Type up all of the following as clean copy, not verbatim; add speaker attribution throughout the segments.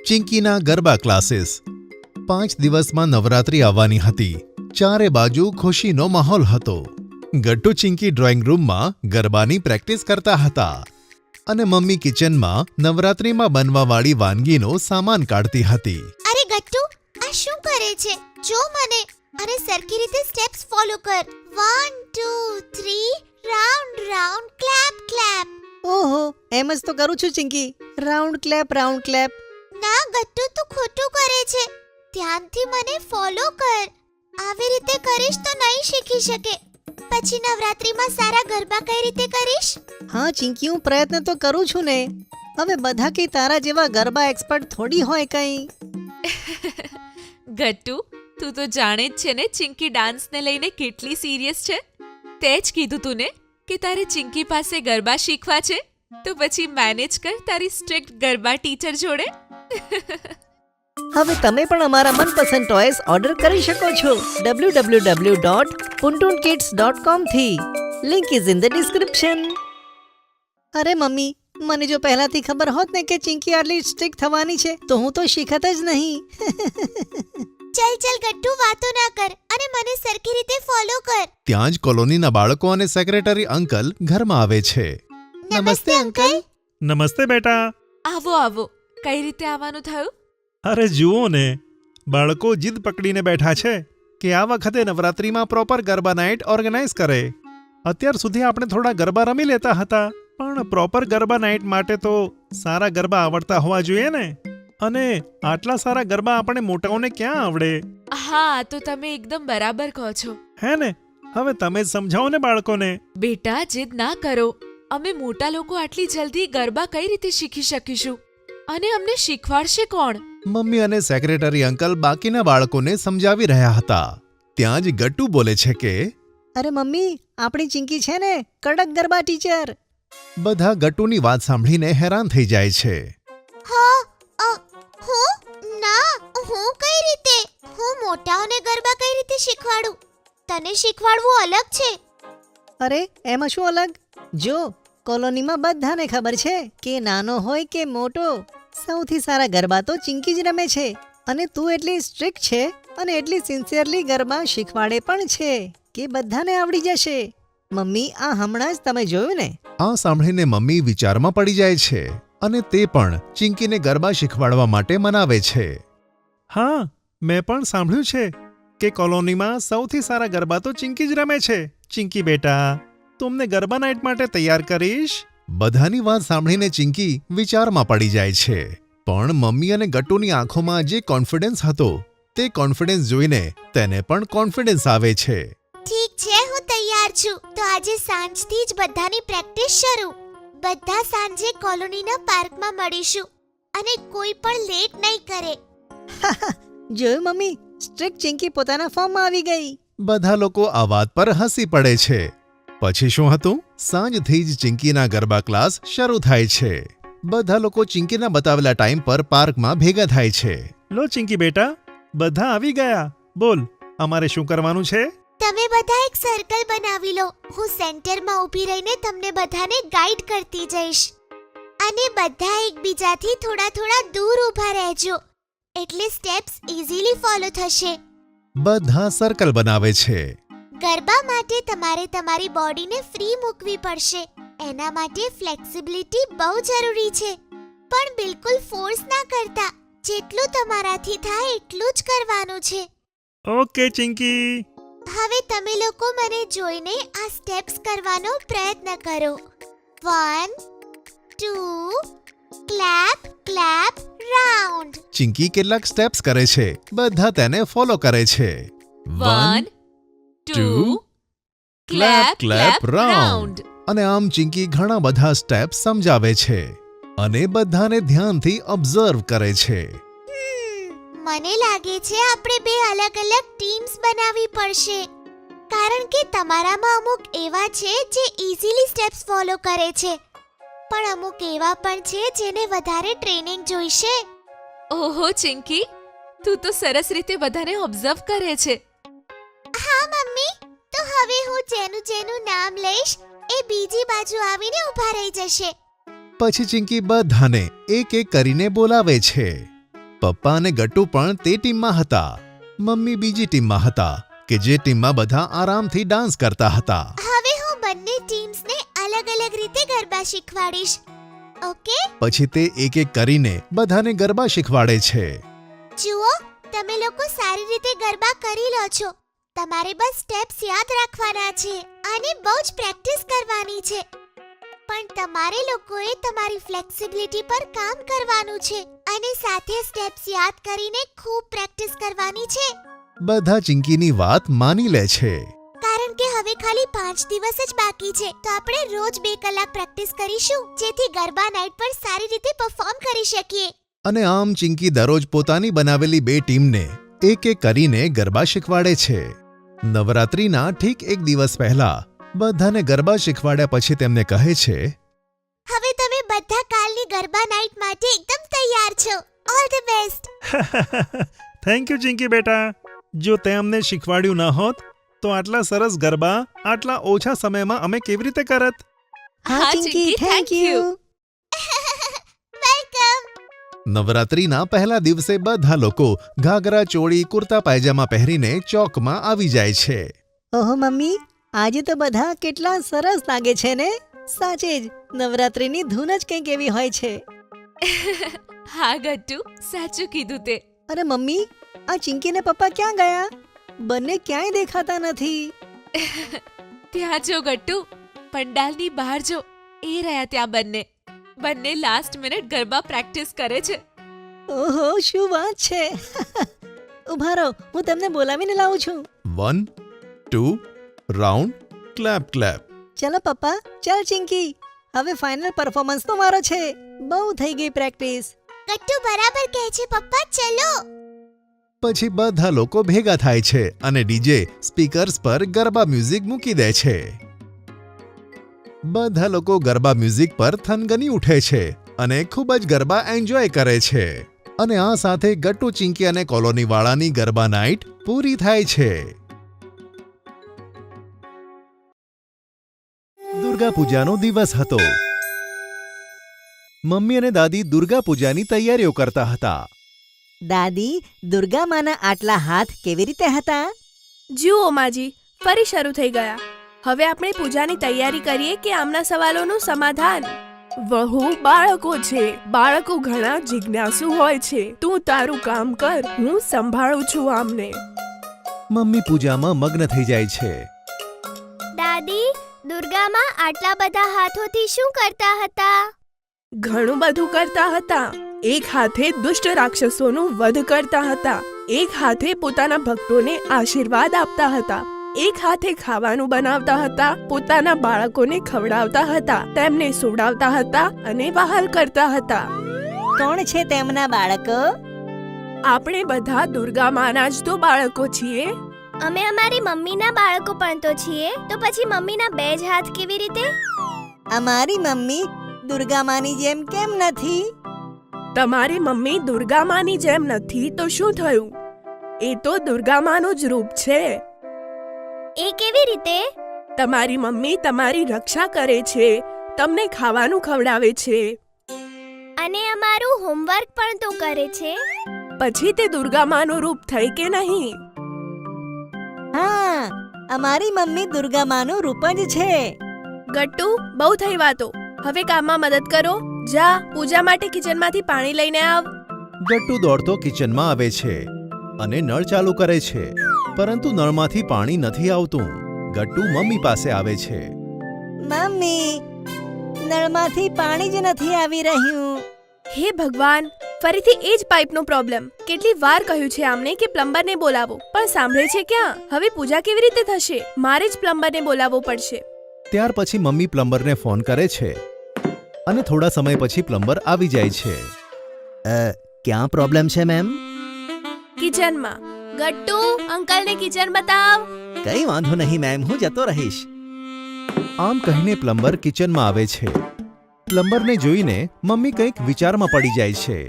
Speaker 1: ચિંકીના garba classes 5 દિવસમાં નવરાત્રી આવવાની હતી. ચારે બાજુ ખુશીનો માહોલ હતો. ગટ્ટુ ચિંકી ડ્રોઈંગ રૂમમાં ગરબાની પ્રેક્ટિસ કરતા હતા અને મમ્મી કિચનમાં નવરાત્રીમાં બનવાવાળી વાનગીનો સામાન કાઢતી હતી.
Speaker 2: અરે ગટ્ટુ, આ શું કરે છે? જો મને. અરે સરખી રીતે સ્ટેપ્સ ફોલો કર. 1 2 3 રાઉન્ડ રાઉન્ડ ક્લેપ ક્લેપ.
Speaker 3: ઓહો, એમ જ તો કરું છું Chinki. Round clap round clap.
Speaker 2: ના ગટ્ટુ, તું ખોટું કરે છે. ધ્યાનથી મને ફોલો કર. આવી રીતે કરીશ તો નહીં શીખી શકે. પછી નવરાત્રીમાં સારા ગરબા કઈ રીતે કરીશ?
Speaker 3: હા ચિંકી, હું પ્રયત્ન તો કરું છું ને. હવે બધા કે તારા જેવા ગરબા એક્સપર્ટ થોડી હોય કઈ.
Speaker 4: ગટ્ટુ, તું તો જાણે જ છે ને ચિંકી ડાન્સને લઈને કેટલી સિરિયસ છે. તે જ કીધું તું ને કે તારે ચિંકી પાસે ગરબા શીખવા છે, તો પછી મેનેજ કર તારી સ્ટ્રિક્ટ ગરબા ટીચર જોડે.
Speaker 3: હવે તમે પણ અમારા મનપસંદ ટોયસ ઓર્ડર કરી શકો છો www.puntunkids.com થી. Link is in the description. અરે મમ્મી, મને જો પહેલાથી ખબર હોત ને કે ચિંકી આટલી સ્ટ્રિક્ટ થવાની છે તો હું તો શીખત જ નહીં.
Speaker 2: ચલ ચલ ગટ્ટુ, વાતો ના કર અને મને સરખી રીતે ફોલો કર.
Speaker 1: ત્યાં જ કોલોનીના બાળકો અને સેક્રેટરી અંકલ ઘરમાં આવે છે.
Speaker 2: નમસ્તે અંકલ.
Speaker 5: નમસ્તે બેટા.
Speaker 4: આવો આવો. કઈ રીતે આવવાનું થયું?
Speaker 5: અરે જુઓ ને, બાળકો જીદ પકડીને બેઠા છે કે આ વખતે નવરાત્રીમાં પ્રોપર ગરબા નાઇટ ઓર્ગેનાઇઝ કરે. અત્યાર સુધી આપણે થોડા ગરબા રમી લેતા હતા, પણ પ્રોપર ગરબા નાઇટ માટે તો સારા ગરબા આવડતા હોવા જોઈએ ને. અને આટલા સારા ગરબા આપણે મોટાઓને ક્યાં આવડે?
Speaker 4: હા, તો તમે એકદમ બરાબર કહો છો.
Speaker 5: હે ને? હવે તમે જ સમજાવો ને બાળકોને.
Speaker 4: બેટા, જીદ ના કરો. અમે મોટા લોકો આટલી જલ્દી ગરબા કઈ રીતે શીખી શકીશું? અને અમને શીખવાડશે કોણ?
Speaker 1: મમ્મી અને સેક્રેટરી અંકલ બાકીના બાળકોને સમજાવી રહ્યા હતા. ત્યાં જ ગટ્ટુ બોલે છે કે,
Speaker 3: અરે મમ્મી, આપણી ચિંકી છે ને કડક ગરબા ટીચર.
Speaker 1: બધા ગટ્ટુની વાત સાંભળીને હેરાન થઈ જાય છે.
Speaker 2: હા, હું ના, હું કઈ રીતે? હું મોટાઓને ગરબા કઈ રીતે શીખવાડું? તને શીખવાડવું અલગ છે.
Speaker 3: અરે એમાં શું અલગ? જો, કોલોનીમાં બધાને ખબર છે કે નાનો હોય કે મોટો, સૌથી સારા ગરબા તો ચિંકી જ રમે છે. અને તું એટલી સ્ટ્રિક્ટ છે અને એટલી સિન્સિયરલી ગરબા શીખવાડે પણ છે કે બધાને આવડી જશે. મમ્મી, આ હમણાં જ તમે જોયું ને?
Speaker 1: આ સાંભળીને મમ્મી વિચારમાં પડી જાય છે અને તે પણ ચિંકીને ગરબા શીખવાડવા માટે મનાવે છે.
Speaker 5: હા, મેં પણ સાંભળ્યું છે કે કોલોનીમાં સૌથી સારા ગરબા તો ચિંકી જ રમે છે. ચિંકી બેટા, તું અમને ગરબા નાઇટ માટે તૈયાર કરીશ?
Speaker 1: બધાની વાત સાંભળીને ચિંકી વિચારમાં પડી જાય છે. પણ મમ્મી અને ગટ્ટુની આંખોમાં જે કોન્ફિડન્સ હતો, તે કોન્ફિડન્સ જોઈને તેને પણ કોન્ફિડન્સ આવે છે.
Speaker 2: ઠીક છે, હું તૈયાર છું. તો આજે સાંજથી જ બધાની પ્રેક્ટિસ શરૂ. બધા સાંજે કોલોનીના પાર્કમાં મળીશું અને કોઈ પણ લેટ નહીં કરે.
Speaker 3: જોયું મમ્મી, સ્ટ્રિક્ટ ચિંકી પોતાના ફોર્મમાં આવી ગઈ.
Speaker 1: બધા લોકો આ વાત પર હસી પડે છે. પછી શું હતું? સાંજથી જ ચિંકીના ગરબા ક્લાસ શરૂ થાય છે. બધા લોકો ચિંકીના બતાવેલા ટાઈમ પર પાર્કમાં ભેગા થાય છે.
Speaker 5: લો ચિંકી બેટા, બધા આવી ગયા. બોલ, અમારે શું કરવાનું છે?
Speaker 2: તમે બધા એક સર્કલ બનાવી લો. હું સેન્ટરમાં ઊભી રહીને તમને બધાને ગાઈડ કરતી જઈશ અને બધા એકબીજાથી થોડા થોડા દૂર ઊભા રહેજો, એટલે સ્ટેપ્સ ઇઝીલી ફોલો થશે.
Speaker 1: બધા સર્કલ બનાવે છે.
Speaker 2: ગરબા માટે તમારે તમારી બોડીને ફ્રી મૂકવી પડશે. એના માટે ફ્લેક્સિબિલિટી બહુ જરૂરી છે, પણ બિલકુલ ફોર્સ ના કરતા. જેટલું તમારાથી થાય એટલું જ કરવાનું છે.
Speaker 5: ઓકે ચિંકી.
Speaker 2: હવે તમે લોકો મને જોઈને આ સ્ટેપ્સ કરવાનો પ્રયત્ન કરો. 1 2 ક્લેપ ક્લેપ રાઉન્ડ.
Speaker 1: ચિંકી કેટલાક સ્ટેપ્સ કરે છે. બધા તેને ફોલો કરે છે.
Speaker 4: 1 2
Speaker 1: ક્લેપ ક્લેપ રાઉન્ડ. અને આમ ચિંકી ઘણા બધા સ્ટેપ્સ સમજાવે છે અને બધાને ધ્યાનથી ઓબ્ઝર્વ કરે છે.
Speaker 2: મને લાગે છે આપણે બે અલગ અલગ ટીમ્સ બનાવવી પડશે, કારણ કે તમારામાં અમુક એવા છે જે ઇઝીલી સ્ટેપ્સ ફોલો કરે છે, પણ અમુક એવા પણ છે જેને વધારે ટ્રેનિંગ જોઈશે.
Speaker 4: ઓહો ચિંકી, તું તો સરસ રીતે બધાને ઓબ્ઝર્વ કરે છે.
Speaker 2: હા મમ્મી, તો હવે હું જેનું જેનું નામ લઈશ એ બીજી બાજુ આવીને ઊભા રહી જશે.
Speaker 1: પછી ચિંકી બધાને એક એક કરીને બોલાવે છે. પપ્પા અને ગટ્ટુ પણ તે ટીમમાં હતા. મમ્મી બીજી ટીમમાં હતા કે જે ટીમમાં બધા આરામથી ડાન્સ કરતા હતા.
Speaker 2: હવે હું બંને ટીમ્સને અલગ અલગ રીતે ગરબા શીખવાડીશ. ઓકે?
Speaker 1: પછી તે એક એક કરીને બધાને ગરબા શીખવાડે છે.
Speaker 2: જુઓ, તમે લોકો સારી રીતે ગરબા કરી લો છો. તમારે બસ સ્ટેપ્સ યાદ રાખવાના છે અને બહુ જ પ્રેક્ટિસ કરવાની છે. પણ તમારે લોકોએ તમારી ફ્લેક્સિબિલિટી પર કામ કરવાનું છે અને સાથે સ્ટેપ્સ યાદ કરીને ખૂબ પ્રેક્ટિસ કરવાની છે.
Speaker 1: બધા ચિંકીની વાત માની લે છે.
Speaker 2: કારણ કે હવે ખાલી 5 દિવસ જ બાકી છે, તો આપણે રોજ 2 કલાક પ્રેક્ટિસ કરીશું, જેથી ગરબા નાઇટ પર સારી રીતે પરફોર્મ કરી શકીએ.
Speaker 1: અને આમ ચિંકી દરરોજ પોતાની બનાવેલી 2 ટીમને એક એક કરીને ગરબા શીખવાડે છે. નવરાત્રિના ઠીક 1 દિવસ પહેલા બધાને ગરબા શીખવાડ્યા પછી તેમને કહે છે,
Speaker 2: હવે તમે બધા કાલની ગરબા નાઇટ માટે એકદમ તૈયાર છો. All the best.
Speaker 5: Thank you Chinki બેટા. જો તે અમને શીખવાડ્યું ન હોત તો આટલા સરસ ગરબા આટલા ઓછા સમયમાં અમે કેવી રીતે કરત?
Speaker 3: હા ચિંકી, થેન્ક યુ.
Speaker 2: વેલકમ.
Speaker 1: નવરાત્રિના પહેલા દિવસે બધા લોકો ઘાઘરા ચોળી કુર્તા પાયજામા પહેરીને ચોકમાં આવી જાય છે.
Speaker 3: ઓહો મમ્મી, આજે તો બધા કેટલા સરસ લાગે છે ને. સાચે જ નવરાત્રિની ધૂન જ કંઈક એવી હોય છે.
Speaker 4: હા ગટ્ટુ, સાચું કીધું તે.
Speaker 3: અરે મમ્મી, આ ચિંકી ને પપ્પા ક્યાં ગયા? બંને ક્યાંય દેખાતા નથી.
Speaker 4: ત્યાં જો ગટ્ટુ, પંડાલની બહાર જો, એ રહ્યા ત્યાં બંને. બંને લાસ્ટ મિનિટ ગરબા પ્રેક્ટિસ કરે છે.
Speaker 3: ઓહો, શું વાત છે. ઉભા રહો, હું તમને બોલાવીને લાવું છું.
Speaker 1: 1 2 રાઉન્ડ ક્લેપ ક્લેપ.
Speaker 3: ચલો પપ્પા, ચાલ ચિંકી, હવે ફાઇનલ પરફોર્મન્સનો વારો છે. બહુ થઈ ગઈ પ્રેક્ટિસ.
Speaker 2: ગટ્ટુ બરાબર કહે છે પપ્પા, ચલો.
Speaker 1: પછી બધા લોકો ભેગા થાય છે અને ડીજે સ્પીકર્સ પર ગરબા મ્યુઝિક મૂકી દે છે. બધા લોકો ગરબા મ્યુઝિક પર થનગની ઉઠે છે અને ખૂબ જ ગરબા એન્જોય કરે છે. અને આ સાથે ગટ્ટુ, ચિંકી અને કોલોનીવાળાની ગરબા નાઇટ પૂરી થાય છે. દુર્ગા પૂજાનો દિવસ હતો. મમ્મી અને દાદી દુર્ગા પૂજાની તૈયારીઓ કરતા હતા.
Speaker 3: દાદી, દુર્ગા માના આટલા હાથ કેવી રીતે હતા?
Speaker 6: જુઓ માજી, ફરી શરૂ થઈ ગયા. હવે આપણે પૂજાની તૈયારી કરીએ કે આમના સવાલોનું સમાધાન.
Speaker 7: વહુ બાળકો છે. બાળકો ઘણા જિજ્ઞાસુ હોય છે. તું તારું કામ કર, હું સંભાળું છું આમને.
Speaker 1: મમ્મી પૂજામાં મગ્ન થઈ જાય છે.
Speaker 2: દાદી, દુર્ગામાં આટલા બધા હાથોથી શું કરતા હતા?
Speaker 7: ઘણું બધું કરતા હતા. એક હાથે દુષ્ટ રાક્ષસોનું વધ કરતા હતા. એક હાથે પોતાના ભક્તોને આશીર્વાદ આપતા હતા. એક હાથે ખાવાનું બનાવતા હતા. પોતાના બાળકોને ખવડાવતા હતા. તેમને સુવડાવતા હતા અને વહાલ કરતા હતા.
Speaker 3: કોણ છે તેમના બાળકો?
Speaker 7: આપણે બધા દુર્ગા માના જ તો બાળકો છીએ.
Speaker 2: અમે અમારી મમ્મીના બાળકો પણ તો છીએ. તો પછી મમ્મીના 2 જ હાથ કેવી રીતે?
Speaker 3: અમારી મમ્મી દુર્ગા માની જેમ કેમ નથી?
Speaker 7: તમારી મમ્મી દુર્ગા માની જેમ નથી તો શું થયું? એ તો દુર્ગા માનું જ રૂપ છે.
Speaker 2: એ કેવી રીતે?
Speaker 7: તમારી મમ્મી તમારી રક્ષા કરે છે, તમને ખાવાનું ખવડાવે છે.
Speaker 2: અને અમારું હોમવર્ક પણ તો કરે છે.
Speaker 7: પછી તે દુર્ગા માનું રૂપ થઈ કે નહીં?
Speaker 3: હા, અમારી મમ્મી દુર્ગા માનું રૂપ જ છે.
Speaker 6: ગટ્ટુ, બહુ થઈ વાતો. હવે કામમાં મદદ કરો. જા, પૂજા માટે કિચનમાંથી પાણી લઈને આવ.
Speaker 1: ગટ્ટુ દોડતો કિચનમાં આવે છે અને નળ ચાલુ કરે છે, પરંતુ નળમાંથી પાણી નથી આવતું. ગટ્ટુ મમ્મી પાસે આવે છે.
Speaker 3: મમ્મી, નળમાંથી પાણી જ નથી આવી રહ્યું.
Speaker 6: હે ભગવાન, ફરીથી એ જ પાઇપનો પ્રોબ્લેમ. કેટલી વાર કહ્યું છે આમને કે પ્લમ્બરને બોલાવો, પણ સાંભળે છે ક્યાં? હવે પૂજા કેવી રીતે થશે? મારે જ પ્લમ્બરને બોલાવવો પડશે.
Speaker 1: ત્યાર પછી મમ્મી પ્લમ્બરને ફોન કરે છે અને થોડા સમય પછી પ્લમ્બર આવી જાય છે. ક્યાં પ્રોબ્લેમ છે મેમ?
Speaker 6: કિચનમાં. ગટ્ટુ, અંકલને કિચન બતાવ.
Speaker 1: કઈ વાંધો નહીં મેમ, હું જતો રહીશ. આમ કહીને પ્લમ્બર કિચનમાં આવે છે. પ્લમ્બરને જોઈને મમ્મી કંઈક વિચારમાં પડી જાય છે.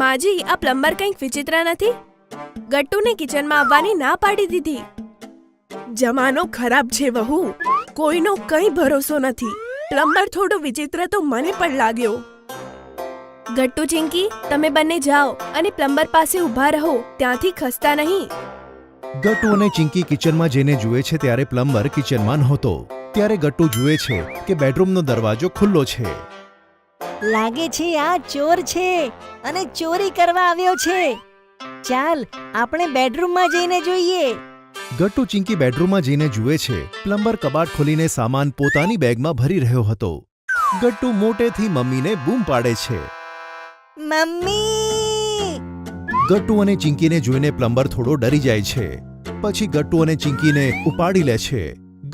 Speaker 6: માજી, આ પ્લમ્બર કંઈક વિચિત્ર નથી? ગટ્ટુને કિચનમાં આવવાની ના પાડી દીધી.
Speaker 7: જમાનો ખરાબ છે વહુ. કોઈનો કંઈ ભરોસો નથી. પ્લમ્બર થોડો વિચિત્ર તો મને પણ લાગ્યો.
Speaker 6: ગટ્ટુ ચિંકી, તમે બંને જાઓ અને પ્લમ્બર પાસે ઊભા રહો, ત્યાંથી ખસતા નહીં.
Speaker 1: ગટ્ટુ અને ચિંકી કિચનમાં જઈને જુએ છે ત્યારે પ્લમ્બર કિચનમાં નહોતો. ત્યારે ગટ્ટુ જુએ છે કે બેડરૂમનો દરવાજો ખુલ્લો છે.
Speaker 3: લાગે છે આ ચોર છે અને ચોરી કરવા આવ્યો છે. ચાલ આપણે બેડરૂમમાં જઈને જોઈએ.
Speaker 1: ગટ્ટુ ચિંકી બેડરૂમમાં જઈને જુએ છે પ્લમ્બર કબાટ ખોલીને સામાન પોતાની બેગમાં ભરી રહ્યો હતો. ગટ્ટુ મોટેથી મમ્મીને બૂમ પાડે છે.
Speaker 3: મમ્મી!
Speaker 1: ગટ્ટુ અને ચિંકીને જોઈને પ્લમ્બર થોડો ડરી જાય છે. પછી ગટ્ટુ અને ચિંકીને ઉપાડી લે છે.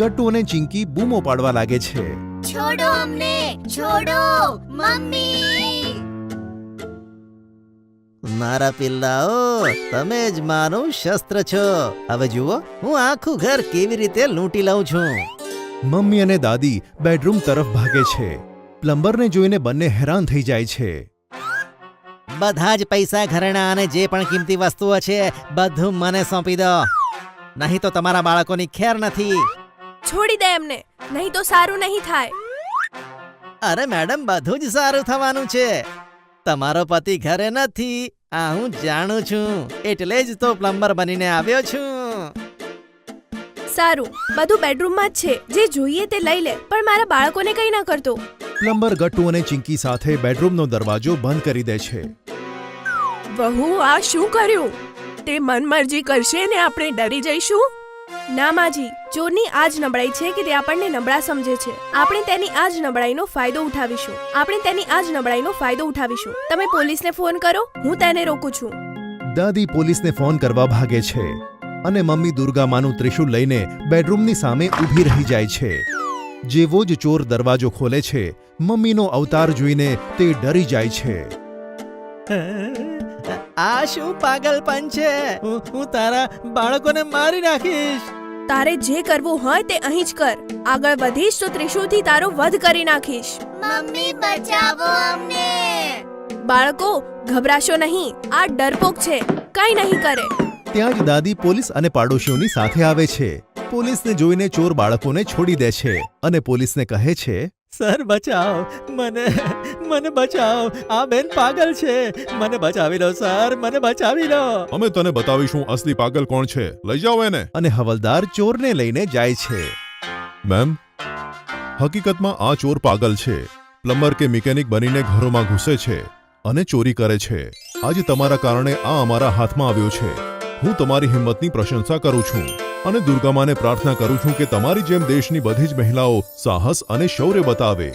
Speaker 1: ગટ્ટુ અને ચિંકી બૂમો પાડવા લાગે છે.
Speaker 2: છોડો અમને, છોડો મમ્મી.
Speaker 8: મારા પિલ્લાઓ, તમે જ મારું શસ્ત્ર છો. હવે જુઓ હું આખું ઘર કેવી રીતે લૂંટી લઉં છું.
Speaker 1: મમ્મી અને દાદી બેડરૂમ તરફ ભાગે છે. પ્લમ્બરને જોઈને બંને હેરાન થઈ જાય છે.
Speaker 8: બધા જ પૈસા ઘરેણાં અને જે પણ કિંમતી વસ્તુઓ છે બધું મને સોંપી દો, નહીં તો તમારા બાળકોની ખેર નથી.
Speaker 6: છોડી દે એમને, નહીં તો સારું નહીં થાય.
Speaker 8: અરે મેડમ, બધું જ સારું થવાનું છે. તમારો પતિ ઘરે નથી આ હું જાણું છું, એટલે જ તો પ્લમ્બર બનીને આવ્યો છું.
Speaker 6: સારું, બધું બેડરૂમમાં જ છે, જે જોઈએ તે લઈ લે, પણ મારા બાળકોને કંઈ ના કરતો.
Speaker 1: પ્લમ્બર ગટ્ટુ અને ચિંકી સાથે બેડરૂમનો દરવાજો બંધ કરી દે છે.
Speaker 7: વહુ, આ શું કર્યું? તે મનમરજી કરશે ને આપણે ડરી જઈશું.
Speaker 6: ના માજી, ચોરની આ જ નબળાઈ છે કે તે આપણને નબળા સમજે છે. આપણે તેની આ જ નબળાઈનો ફાયદો ઉઠાવીશું. તમે પોલીસને ફોન કરો, હું તેને રોકું છું.
Speaker 1: દાદી પોલીસને ફોન કરવા ભાગે છે અને મમ્મી દુર્ગામાનું ત્રિશૂલ લઈને બેડરૂમની સામે ઊભી રહી જાય છે. જેવો જ ચોર દરવાજો ખોલે છે મમ્મીનો અવતાર જોઈને તે ડરી જાય છે.
Speaker 8: આ શું પાગલપન છે? હું તારા બાળકોને મારી નાખીશ.
Speaker 6: તારે જે કરવું હોય તે અહીં જ કર. આગળ વધીશ તો ત્રિશૂળથી તારો વધ કરી નાખીશ.
Speaker 2: મમ્મી બચાવો અમને.
Speaker 6: બાળકો, ગભરાશો નહીં, આ ડરપોક છે, કંઈ નહીં કરે.
Speaker 1: ત્યાં જ દાદી પોલીસ અને પાડોશીઓની સાથે આવે છે. પોલીસને જોઈને ચોર બાળકોને છોડી દે છે અને પોલીસને કહે છે,
Speaker 8: સર બચાવો, મને બચાવો. આ બેન પાગલ છે, મને બચાવી લો સર, મને બચાવી લો.
Speaker 9: અમે તને બતાવીશું અસલી પાગલ કોણ છે. લઈ જાઓ એને.
Speaker 1: અને હવલદાર ચોરને લઈને જાય છે.
Speaker 9: મેમ, હકીકતમાં આ ચોર પાગલ છે. પ્લમ્બર કે મિકેનિક બનીને ઘરોમાં ઘૂસે છે અને ચોરી કરે છે. આજે તમારા કારણે આ અમારા હાથમાં આવ્યો છે. હું તમારી હિંમતની પ્રશંસા કરું છું અને દુર્ગામાને પ્રાર્થના કરું છું કે તમારી જેમ દેશની બધી જ મહિલાઓ સાહસ અને શૌર્ય બતાવે.